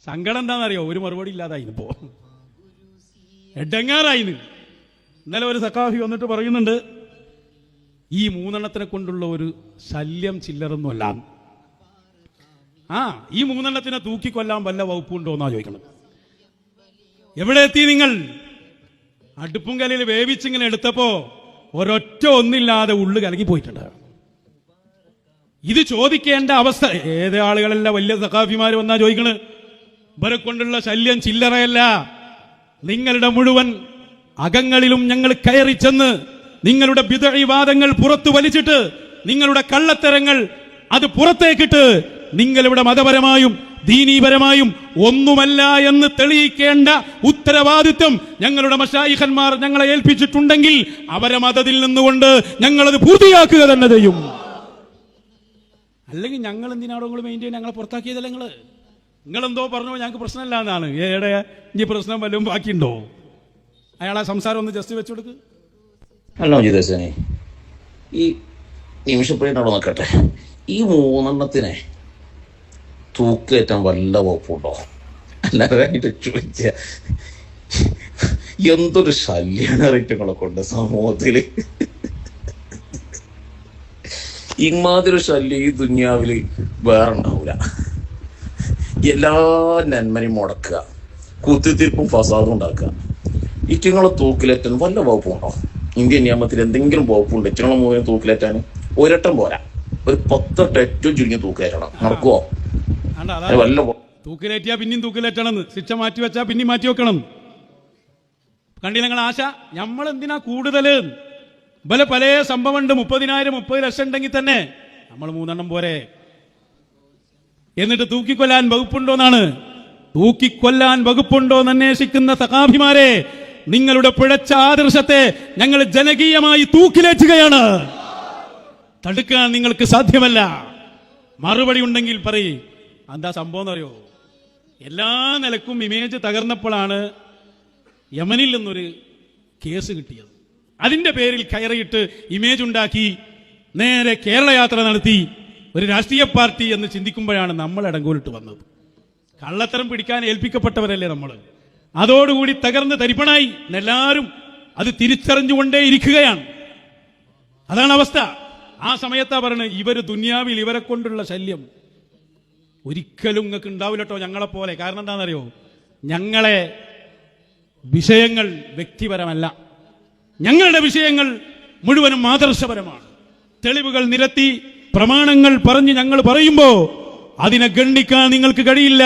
സങ്കടം എന്താണെന്നറിയോ? ഒരു മറുപടി ഇല്ലാതായിന്ന് പോ എഡങ്ങാറായിന്ന്. ഇന്നലെ ഒരു സഖാഫി വന്നിട്ട് പറയുന്നുണ്ട്, ഈ മൂന്നെണ്ണത്തിനെ കൊണ്ടുള്ള ഒരു ശല്യം ചില്ലറൊന്നുമല്ല. ഈ മൂന്നെണ്ണത്തിനെ തൂക്കിക്കൊല്ലാൻ വല്ല വകുപ്പുണ്ടോന്നാ ചോദിക്കണം. എവിടെ എത്തി നിങ്ങൾ? അടുപ്പും കലയിൽ വേവിച്ചിങ്ങനെ എടുത്തപ്പോ ഒരൊറ്റ ഒന്നില്ലാതെ ഉള്ളു കലങ്ങി പോയിട്ടുണ്ട്. ഇത് ചോദിക്കേണ്ട അവസ്ഥ ഏത് ആളുകളല്ല വലിയ സഖാഫിമാര് വന്നാ ചോദിക്കണ്, ഇവരെ കൊണ്ടുള്ള ശല്യം ചില്ലറയല്ല. നിങ്ങളുടെ മുഴുവൻ അകങ്ങളിലും ഞങ്ങൾ കയറി ചെന്ന് നിങ്ങളുടെ ബിദ്അഈവാദങ്ങൾ പുറത്തു വലിച്ചിട്ട് നിങ്ങളുടെ കള്ളത്തരങ്ങൾ അത് പുറത്തേക്കിട്ട് നിങ്ങളിവിടെ മതപരമായും ദീനീപരമായും ഒന്നുമല്ല എന്ന് തെളിയിക്കേണ്ട ഉത്തരവാദിത്വം ഞങ്ങളുടെ മശായിഖന്മാർ ഞങ്ങളെ ഏൽപ്പിച്ചിട്ടുണ്ടെങ്കിൽ അവരെ മതത്തിൽ നിന്നുകൊണ്ട് ഞങ്ങളത് പൂർത്തിയാക്കുക തന്നെ ചെയ്യും. അല്ലെങ്കിൽ ഞങ്ങൾ എന്തിനാണോ നിങ്ങൾ മെയിൻ ചെയ്യാൻ ഞങ്ങളെ പുറത്താക്കിയതല്ല? നിങ്ങളെന്തോ പറഞ്ഞോ ഞങ്ങൾക്ക് പ്രശ്നമില്ല എന്നാണ്. ഏടെ ഇനി പ്രശ്നം വല്ലതും ബാക്കിയുണ്ടോ? അയാളെ സംസാരം ഒന്ന് ജസ്റ്റ് വെച്ചു കൊടുക്ക്. അല്ല ജിതേശനെ, ഈ നിമിഷപ്രിയനോട് നോക്കട്ടെ, ഈ മൂന്നെണ്ണത്തിനെ തൂക്കേറ്റാൻ വല്ല വകുപ്പുണ്ടോ? അല്ലാതെ ചോദിച്ച എന്തൊരു ശല്യാണ് അറിയിട്ടങ്ങളെ കൊണ്ട് സമൂഹത്തില്. ഇമാതിരി ശല്യം ഈ ദുനിയാവില് വേറെ ഉണ്ടാവൂല. എല്ലാ നന്മനും മുടക്കുക, കുത്തിത്തിരിപ്പും ഫസാദും ഉണ്ടാക്കുക. ഇറ്റങ്ങളെ തൂക്കിലേറ്റാൻ വല്ല വകുപ്പുണ്ടോ? ഇന്ത്യൻ നിയമത്തിൽ എന്തെങ്കിലും വകുപ്പുണ്ട് ഇറ്റങ്ങളെ മൂന്നിന് തൂക്കിലേറ്റാൻ? ഒരട്ടം പോരാ, ഒരു 10 ഏറ്റവും ചുരുങ്ങിയ തൂക്കിലേറ്റണം. നടക്കുവോ? വല്ല തൂക്കിലേറ്റിയാ പിന്നെയും തൂക്കിലേറ്റണം, ശിക്ഷ മാറ്റി വെച്ചാ പിന്നെയും മാറ്റി വെക്കണം. കണ്ടില്ല നിങ്ങൾ ആശ? നമ്മൾ എന്തിനാ കൂടുതല്? പല സംഭവം ഉണ്ട്. 30,000 30 ലക്ഷം ഉണ്ടെങ്കിൽ തന്നെ നമ്മൾ 3 പോരെ. എന്നിട്ട് തൂക്കിക്കൊല്ലാൻ വകുപ്പുണ്ടോന്നാണ്. തൂക്കിക്കൊല്ലാൻ വകുപ്പുണ്ടോന്ന് അന്വേഷിക്കുന്ന സഖാഫിമാരെ, നിങ്ങളുടെ പിഴച്ച ആദർശത്തെ ഞങ്ങൾ ജനകീയമായി തൂക്കിലേറ്റുകയാണ്. തടുക്കാൻ നിങ്ങൾക്ക് സാധ്യമല്ല. മറുപടി ഉണ്ടെങ്കിൽ പറയും. എന്താ സംഭവം എന്നറിയോ? എല്ലാ നിലക്കും ഇമേജ് തകർന്നപ്പോഴാണ് യമനിൽ നിന്നൊരു കേസ് കിട്ടിയത്. അതിന്റെ പേരിൽ കയറിയിട്ട് ഇമേജ് ഉണ്ടാക്കി നേരെ കേരള യാത്ര നടത്തി ഒരു രാഷ്ട്രീയ പാർട്ടി എന്ന് ചിന്തിക്കുമ്പോഴാണ് നമ്മൾ ഇടങ്കോലിട്ട് വന്നത്. കള്ളത്തരം പിടിക്കാൻ ഏൽപ്പിക്കപ്പെട്ടവരല്ലേ നമ്മൾ. അതോടുകൂടി തകർന്ന് തരിപ്പണായി. എല്ലാവരും അത് തിരിച്ചറിഞ്ഞുകൊണ്ടേ ഇരിക്കുകയാണ്. അതാണ് അവസ്ഥ. ആ സമയത്താ പറയുന്നത്, ഇവര് ദുനിയാവിൽ ഇവരെ കൊണ്ടുള്ള ശല്യം ഒരിക്കലും നിങ്ങൾക്ക് ഉണ്ടാവില്ലട്ടോ ഞങ്ങളെപ്പോലെ. കാരണം എന്താണെന്നറിയോ? ഞങ്ങളെ വിഷയങ്ങൾ വ്യക്തിപരമല്ല, ഞങ്ങളുടെ വിഷയങ്ങൾ മുഴുവനും ആദർശപരമാണ്. തെളിവുകൾ നിരത്തി പ്രമാണങ്ങൾ പറഞ്ഞ് ഞങ്ങൾ പറയുമ്പോ അതിനെ ഗണ്ണിക്കാൻ നിങ്ങൾക്ക് കഴിയില്ല.